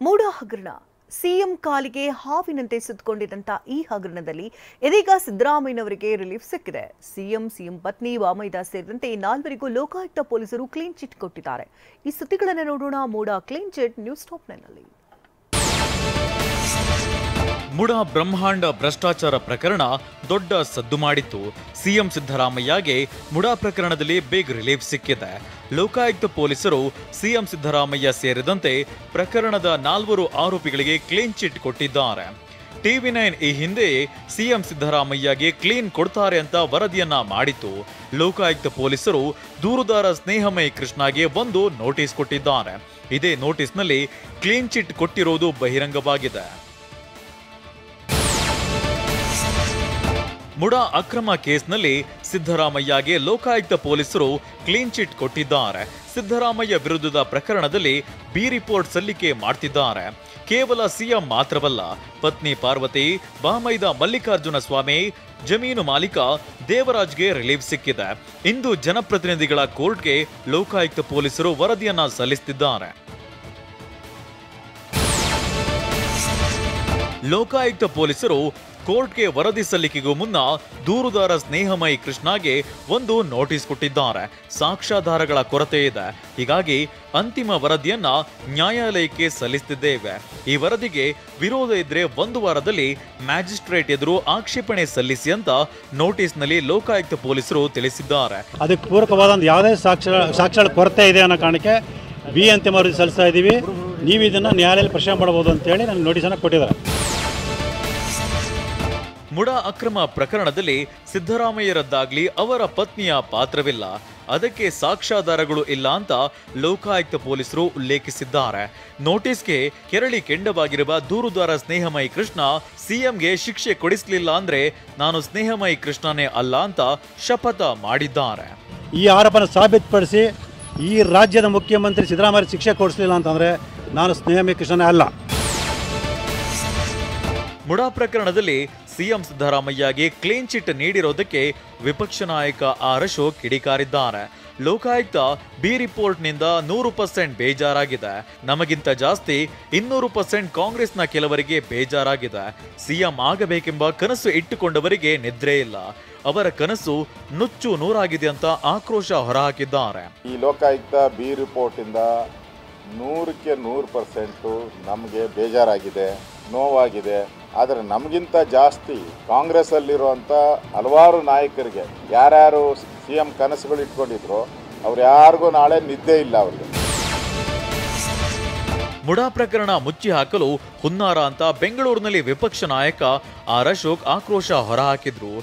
ಮೂಡ ಹಗರಣ ಸಿಎಂ ಕಾಲಿಗೆ ಹಾವಿನಂತೆ ಸುತ್ತಕೊಂಡಿದ್ದಂತ ಈ ಹಗರಣದಲ್ಲಿ ಇದೀಗ ಸಿದ್ದರಾಮಯ್ಯನವರಿಗೆ ರಿಲೀಫ್ ಸಿಕ್ಕಿದೆ. ಸಿಎಂ ಪತ್ನಿ ವಾಮೈದ ಸೇರಿದಂತೆ 4ವರಿಗೂ ಲೋಕಾಯುಕ್ತ ಪೊಲೀಸರು ಕ್ಲೀನ್ ಚಿಟ್ ಕೊಟ್ಟಿದ್ದಾರೆ. ಈ ಸುದ್ದಿಗಳನ್ನು ನೋಡೋಣ MUDA clean chit news top 9ನಲ್ಲಿ. ಮುಡ ಬ್ರಹ್ಮಾಂಡ ಭ್ರಷ್ಟಾಚಾರ ಪ್ರಕರಣ ದೊಡ್ಡ ಸದ್ದು ಮಾಡಿತ್ತು. ಸಿಎಂ ಸಿದ್ದರಾಮಯ್ಯಗೆ ಮುಡಾ ಪ್ರಕರಣದಲ್ಲಿ ಬಿಗ್ ರಿಲೀಫ್ ಸಿಕ್ಕಿದೆ. ಲೋಕಾಯುಕ್ತ ಪೊಲೀಸರು ಸಿಎಂ ಸಿದ್ದರಾಮಯ್ಯ ಸೇರಿದಂತೆ ಪ್ರಕರಣದ 4 ಆರೋಪಿಗಳಿಗೆ ಕ್ಲೀನ್ ಚಿಟ್ ಕೊಟ್ಟಿದ್ದಾರೆ. TV9 ಈ ಹಿಂದೆ ಸಿಎಂ ಸಿದ್ದರಾಮಯ್ಯಗೆ ಕ್ಲೀನ್ ಕೊಡ್ತಾರೆ ಅಂತ ವರದಿಯನ್ನ ಮಾಡಿತ್ತು. ಲೋಕಾಯುಕ್ತ ಪೊಲೀಸರು ದೂರುದಾರ ಸ್ನೇಹಮಯಿ ಕೃಷ್ಣಗೆ ಒಂದು ನೋಟಿಸ್ ಕೊಟ್ಟಿದ್ದಾರೆ. ಇದೇ ನೋಟಿಸ್ನಲ್ಲಿ ಕ್ಲೀನ್ ಚಿಟ್ ಕೊಟ್ಟಿರೋದು ಬಹಿರಂಗವಾಗಿದೆ. ಮುಡಾ ಅಕ್ರಮ ಕೇಸ್ನಲ್ಲಿ ಸಿದ್ದರಾಮಯ್ಯಗೆ ಲೋಕಾಯುಕ್ತ ಪೊಲೀಸರು ಕ್ಲೀನ್ ಚಿಟ್ ಕೊಟ್ಟಿದ್ದಾರೆ. ಸಿದ್ದರಾಮಯ್ಯ ವಿರುದ್ಧದ ಪ್ರಕರಣದಲ್ಲಿ ಬಿ ರಿಪೋರ್ಟ್ ಸಲ್ಲಿಕೆ ಮಾಡ್ತಿದ್ದಾರೆ. ಕೇವಲ ಸಿಎಂ ಮಾತ್ರವಲ್ಲ, ಪತ್ನಿ ಪಾರ್ವತಿ, ಬಾಮೈದ ಮಲ್ಲಿಕಾರ್ಜುನ ಸ್ವಾಮಿ, ಜಮೀನು ಮಾಲೀಕ ದೇವರಾಜ್ಗೆ ರಿಲೀಫ್ ಸಿಕ್ಕಿದೆ. ಇಂದು ಜನಪ್ರತಿನಿಧಿಗಳ ಕೋರ್ಟ್ಗೆ ಲೋಕಾಯುಕ್ತ ಪೊಲೀಸರು ವರದಿಯನ್ನ ಸಲ್ಲಿಸುತ್ತಿದ್ದಾರೆ. ಲೋಕಾಯುಕ್ತ ಪೊಲೀಸರು ಕೋರ್ಟ್ಗೆ ವರದಿ ಸಲ್ಲಿಕೆಗೂ ಮುನ್ನ ದೂರುದಾರ ಸ್ನೇಹಮಯಿ ಕೃಷ್ಣಗೆ ಒಂದು ನೋಟಿಸ್ ಕೊಟ್ಟಿದ್ದಾರೆ. ಸಾಕ್ಷ್ಯಾಧಾರಗಳ ಕೊರತೆ ಇದೆ, ಹೀಗಾಗಿ ಅಂತಿಮ ವರದಿಯನ್ನ ನ್ಯಾಯಾಲಯಕ್ಕೆ ಸಲ್ಲಿಸುತ್ತಿದ್ದೇವೆ. ಈ ವರದಿಗೆ ವಿರೋಧ ಇದ್ರೆ 1 ವಾರದಲ್ಲಿ ಮ್ಯಾಜಿಸ್ಟ್ರೇಟ್ ಎದುರು ಆಕ್ಷೇಪಣೆ ಸಲ್ಲಿಸಿ ಅಂತ ನೋಟಿಸ್ನಲ್ಲಿ ಲೋಕಾಯುಕ್ತ ಪೊಲೀಸರು ತಿಳಿಸಿದ್ದಾರೆ. ಅದಕ್ಕೆ ಪೂರಕವಾದ ಯಾವುದೇ ಸಾಕ್ಷ್ಯಗಳ ಕೊರತೆ ಇದೆ ಅನ್ನೋ ಕಾರಣಕ್ಕೆ ಅಂತಿಮ ವರದಿ ಸಲ್ಲಿಸ್ತಾ ಇದ್ದೀವಿ. ನೀವು ಇದನ್ನು ನ್ಯಾಯಾಲಯದಲ್ಲಿ ಪರಿಶೀಲನೆ ಮಾಡಬಹುದು ಅಂತೇಳಿ ನನಗೆ ನೋಟಿಸನ್ನು ಕೊಟ್ಟಿದ್ದಾರೆ. ಮುಡಾ ಅಕ್ರಮ ಪ್ರಕರಣದಲ್ಲಿ ಸಿದ್ದರಾಮಯ್ಯರದ್ದಾಗ್ಲಿ ಅವರ ಪತ್ನಿಯ ಪಾತ್ರವಿಲ್ಲ, ಅದಕ್ಕೆ ಸಾಕ್ಷ್ಯಾಧಾರಗಳು ಇಲ್ಲ ಅಂತ ಲೋಕಾಯುಕ್ತ ಪೊಲೀಸರು ಉಲ್ಲೇಖಿಸಿದ್ದಾರೆ. ನೋಟಿಸ್ಗೆ ಕೆರಳಿ ಕೆಂಡವಾಗಿರುವ ದೂರುದಾರ ಸ್ನೇಹಮಯಿ ಕೃಷ್ಣ ಸಿಎಂಗೆ ಶಿಕ್ಷೆ ಕೊಡಿಸಲಿಲ್ಲ ಅಂದ್ರೆ ನಾನು ಸ್ನೇಹಮಯಿ ಕೃಷ್ಣನೇ ಅಲ್ಲ ಅಂತ ಶಪಥ ಮಾಡಿದ್ದಾರೆ. ಈ ಆರೋಪನ ಸಾಬೀತುಪಡಿಸಿ ಈ ರಾಜ್ಯದ ಮುಖ್ಯಮಂತ್ರಿ ಸಿದ್ದರಾಮಯ್ಯ ಶಿಕ್ಷೆ ಕೊಡಿಸಲಿಲ್ಲ ಅಂತಂದ್ರೆ ನಾನು ಸ್ನೇಹಮಯಿ ಕೃಷ್ಣನೇ ಅಲ್ಲ. ಮುಡಾ ಪ್ರಕರಣದಲ್ಲಿ ಸಿಎಂ ಸಿದ್ದರಾಮಯ್ಯಗೆ ಕ್ಲೀನ್ ಚಿಟ್ ನೀಡಿರೋದಕ್ಕೆ ವಿಪಕ್ಷ ನಾಯಕ ಆರ್ ಅಶೋಕ್ ಕಿಡಿಕಾರಿದ್ದಾರೆ. ಲೋಕಾಯುಕ್ತ ಬಿ ರಿಪೋರ್ಟ್ನಿಂದ 100% ಬೇಜಾರಾಗಿದೆ. ನಮಗಿಂತ ಜಾಸ್ತಿ 200% ಕಾಂಗ್ರೆಸ್ನ ಕೆಲವರಿಗೆ ಬೇಜಾರಾಗಿದೆ. ಸಿಎಂ ಆಗಬೇಕೆಂಬ ಕನಸು ಇಟ್ಟುಕೊಂಡವರಿಗೆ ನಿದ್ರೆ ಇಲ್ಲ. ಅವರ ಕನಸು ನುಚ್ಚು ನೂರಾಗಿದೆ ಅಂತ ಆಕ್ರೋಶ ಹೊರಹಾಕಿದ್ದಾರೆ. ಈ ಲೋಕಾಯುಕ್ತ ಬಿ ರಿಪೋರ್ಟ್ ಇಂದ 100ಕ್ಕೆ 100% ನಮಗೆ ಬೇಜಾರಾಗಿದೆ, ನೋವಾಗಿದೆ. ಆದರೆ ನಮಗಿಂತ ಜಾಸ್ತಿ ಕಾಂಗ್ರೆಸ್ ಅಲ್ಲಿರುವಂಥ ಹಲವಾರು ನಾಯಕರಿಗೆ ಯಾರ್ಯಾರು ಸಿಎಂ ಕನಸುಗಳು ಇಟ್ಕೊಂಡಿದ್ರು ಅವ್ರು ಯಾರಿಗೂ ನಾಳೆ ನಿದ್ದೆ ಇಲ್ಲ. ಅವ್ರಿಗೆ ಮುಡಾ ಪ್ರಕರಣ ಮುಚ್ಚಿ ಹಾಕಲು ಹುನ್ನಾರ ಅಂತ ಬೆಂಗಳೂರಿನಲ್ಲಿ ವಿಪಕ್ಷ ನಾಯಕ ಆರ್ ಅಶೋಕ್ ಆಕ್ರೋಶ ಹೊರಹಾಕಿದ್ರು.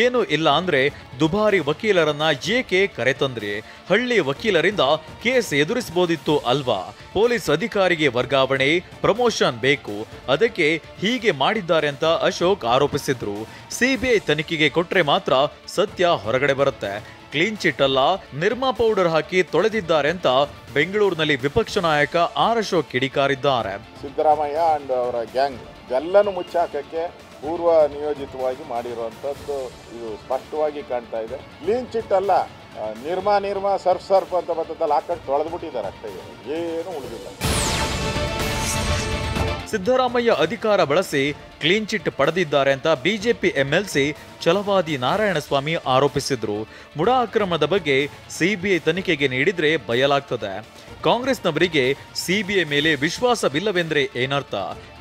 ಏನು ಇಲ್ಲ ಅಂದ್ರೆ ದುಬಾರಿ ವಕೀಲರನ್ನ ಏಕೆ ಕರೆತಂದ್ರಿ? ಹಳ್ಳಿ ವಕೀಲರಿಂದ ಕೇಸ್ ಎದುರಿಸಬಹುದಿತ್ತು ಅಲ್ವಾ? ಪೊಲೀಸ್ ಅಧಿಕಾರಿಗೆ ವರ್ಗಾವಣೆ, ಪ್ರಮೋಷನ್ ಬೇಕು, ಅದಕ್ಕೆ ಹೀಗೆ ಮಾಡಿದ್ದಾರೆ ಅಂತ ಅಶೋಕ್ ಆರೋಪಿಸಿದ್ರು. ಸಿಬಿಐ ತನಿಖೆಗೆ ಕೊಟ್ರೆ ಮಾತ್ರ ಸತ್ಯ ಹೊರಗಡೆ ಬರುತ್ತೆ. ಕ್ಲೀನ್ ಚಿಟ್ ಅಲ್ಲ, ನಿರ್ಮಾ ಪೌಡರ್ ಹಾಕಿ ತೊಳೆದಿದ್ದಾರೆ ಅಂತ ಬೆಂಗಳೂರಿನಲ್ಲಿ ವಿಪಕ್ಷ ನಾಯಕ ಆರ್ ಅಶೋಕ್ ಕಿಡಿಕಾರಿದ್ದಾರೆ. ಸಿದ್ದರಾಮಯ್ಯ ಅಂಡ್ ಅವರ ಗ್ಯಾಂಗ್ ಎಲ್ಲನೂ ಮುಚ್ಚಾಕಕ್ಕೆ ಪೂರ್ವ ನಿಯೋಜಿತವಾಗಿ ಮಾಡಿರುವಂಥದ್ದು ಇದು ಸ್ಪಷ್ಟವಾಗಿ ಕಾಣ್ತಾ ಇದೆ. ಕ್ಲೀನ್ ಚಿಟ್ ಅಲ್ಲ, ನಿರ್ಮಾ ಸರ್ಫ್ ಅಂತ ಬರ್ತದಲ್ಲ ಹಾಕೊಂಡು ತೊಳೆದ್ಬಿಟ್ಟಿದ್ದಾರೆ ಅಷ್ಟೇ, ಏನು ಉಳಿದಿಲ್ಲ. ಸಿದ್ದರಾಮಯ್ಯ ಅಧಿಕಾರ ಬಳಸಿ ಕ್ಲೀನ್ ಚಿಟ್ ಪಡೆದಿದ್ದಾರೆ ಅಂತ ಬಿಜೆಪಿ ಎಂಎಲ್ಸಿ ಛಲವಾದಿ ನಾರಾಯಣಸ್ವಾಮಿ ಆರೋಪಿಸಿದ್ರು. ಮುಡಾ ಅಕ್ರಮದ ಬಗ್ಗೆ ಸಿಬಿಐ ತನಿಖೆಗೆ ನೀಡಿದ್ರೆ ಬಯಲಾಗ್ತದೆ. ಕಾಂಗ್ರೆಸ್ನವರಿಗೆ ಸಿಬಿಐ ಮೇಲೆ ವಿಶ್ವಾಸವಿಲ್ಲವೆಂದ್ರೆ ಏನರ್ಥ?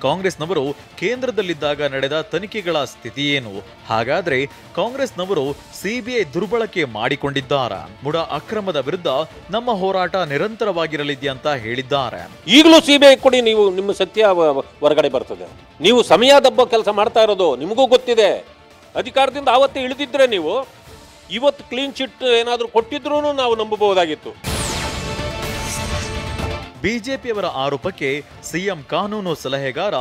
ಕಾಂಗ್ರೆಸ್ನವರು ಕೇಂದ್ರದಲ್ಲಿದ್ದಾಗ ನಡೆದ ತನಿಖೆಗಳ ಸ್ಥಿತಿ ಏನು? ಹಾಗಾದ್ರೆ ಕಾಂಗ್ರೆಸ್ನವರು ಸಿಬಿಐ ದುರ್ಬಳಕೆ ಮಾಡಿಕೊಂಡಿದ್ದಾರ? ಮುಡಾ ಅಕ್ರಮದ ವಿರುದ್ಧ ನಮ್ಮ ಹೋರಾಟ ನಿರಂತರವಾಗಿರಲಿದೆ ಅಂತ ಹೇಳಿದ್ದಾರೆ. ಈಗಲೂ ಸಿಬಿಐ ಕೊಡಿ, ನೀವು ನಿಮ್ಮ ಸತ್ಯ ಹೊರಗಡೆ ಬರ್ತದೆ. ನೀವು ಸಮಯ ದಬ್ಬ ಕೆಲಸ ಮಾಡ್ತಾ ಇರೋದು ನಿಮಗೂ ಗೊತ್ತಿದೆ. ಅಧಿಕಾರದಿಂದ ಆವತ್ತೇ ಇಳಿದಿದ್ರೆ ನೀವು ಇವತ್ತು ಕ್ಲೀನ್ ಚಿಟ್ ಏನಾದರೂ ಕೊಟ್ಟಿದ್ರೂ ನಾವು ನಂಬಬಹುದಾಗಿತ್ತು. ಬಿಜೆಪಿಯವರ ಆರೋಪಕ್ಕೆ ಸಿಎಂ ಕಾನೂನು ಸಲಹೆಗಾರ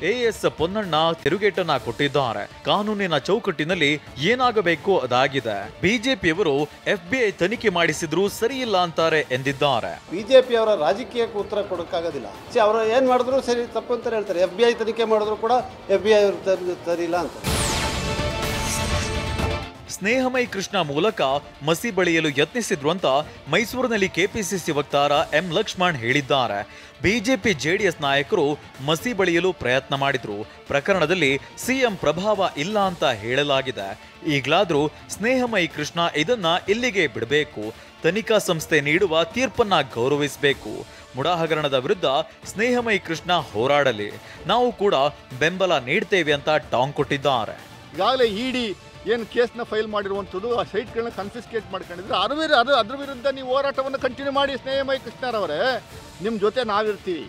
ಎಎಸ್ ಪೊನ್ನಣ್ಣ ತಿರುಗೇಟನ್ನ ಕೊಟ್ಟಿದ್ದಾರೆ. ಕಾನೂನಿನ ಚೌಕಟ್ಟಿನಲ್ಲಿ ಏನಾಗಬೇಕು ಅದಾಗಿದೆ. ಬಿಜೆಪಿಯವರು ಎಫ್ಬಿಐ ತನಿಖೆ ಮಾಡಿಸಿದ್ರು ಸರಿಯಿಲ್ಲ ಅಂತಾರೆ ಎಂದಿದ್ದಾರೆ. ಬಿಜೆಪಿಯವರ ರಾಜಕೀಯಕ್ಕೆ ಉತ್ತರ ಕೊಡೋಕ್ಕಾಗೋದಿಲ್ಲ. ಅವರು ಏನ್ ಮಾಡಿದ್ರು ಸರಿ ತಪ್ಪು ಅಂತ ಹೇಳ್ತಾರೆ. ಎಫ್ಬಿಐ ತನಿಖೆ ಮಾಡಿದ್ರು ಕೂಡ ಎಫ್ಬಿಐ ಸರಿ ಇಲ್ಲ ಅಂತ. ಸ್ನೇಹಮಯಿ ಕೃಷ್ಣ ಮೂಲಕ ಮಸಿ ಬಳಿಯಲು ಯತ್ನಿಸಿದ್ರು ಅಂತ ಮೈಸೂರಿನಲ್ಲಿ ಕೆಪಿಸಿಸಿ ವಕ್ತಾರ ಎಂ ಲಕ್ಷ್ಮಣ್ ಹೇಳಿದ್ದಾರೆ. ಬಿಜೆಪಿ ಜೆಡಿಎಸ್ ನಾಯಕರು ಮಸಿ ಬಳಿಯಲು ಪ್ರಯತ್ನ ಮಾಡಿದ್ರು. ಪ್ರಕರಣದಲ್ಲಿ ಸಿಎಂ ಪ್ರಭಾವ ಇಲ್ಲ ಅಂತ ಹೇಳಲಾಗಿದೆ. ಈಗಲಾದ್ರೂ ಸ್ನೇಹಮಯಿ ಕೃಷ್ಣ ಇದನ್ನ ಇಲ್ಲಿಗೆ ಬಿಡಬೇಕು. ತನಿಖಾ ಸಂಸ್ಥೆ ನೀಡುವ ತೀರ್ಪನ್ನ ಗೌರವಿಸಬೇಕು. ಮುಡಾ ಹಗರಣದ ವಿರುದ್ಧ ಸ್ನೇಹಮಯಿ ಕೃಷ್ಣ ಹೋರಾಡಲಿ, ನಾವು ಕೂಡ ಬೆಂಬಲ ನೀಡ್ತೇವೆ ಅಂತ ಟಾಂಗ್ ಕೊಟ್ಟಿದ್ದಾರೆ. ಈಗಾಗಲೇ ಇಡಿ ಏನು ಕೇಸ್ನ ಫೈಲ್ ಮಾಡಿರುವಂಥದ್ದು, ಆ ಸೈಟ್ಗಳನ್ನ ಕನ್ಫಿಸ್ಕೇಟ್ ಮಾಡ್ಕೊಂಡಿದ್ರೆ ಅದ್ರ ವಿರುದ್ಧ ನೀವು ಹೋರಾಟವನ್ನು ಕಂಟಿನ್ಯೂ ಮಾಡಿ. ಸ್ನೇಹಮಯಿ ಕೃಷ್ಣರವರೇ, ನಿಮ್ಮ ಜೊತೆ ನಾವಿರ್ತೀವಿ.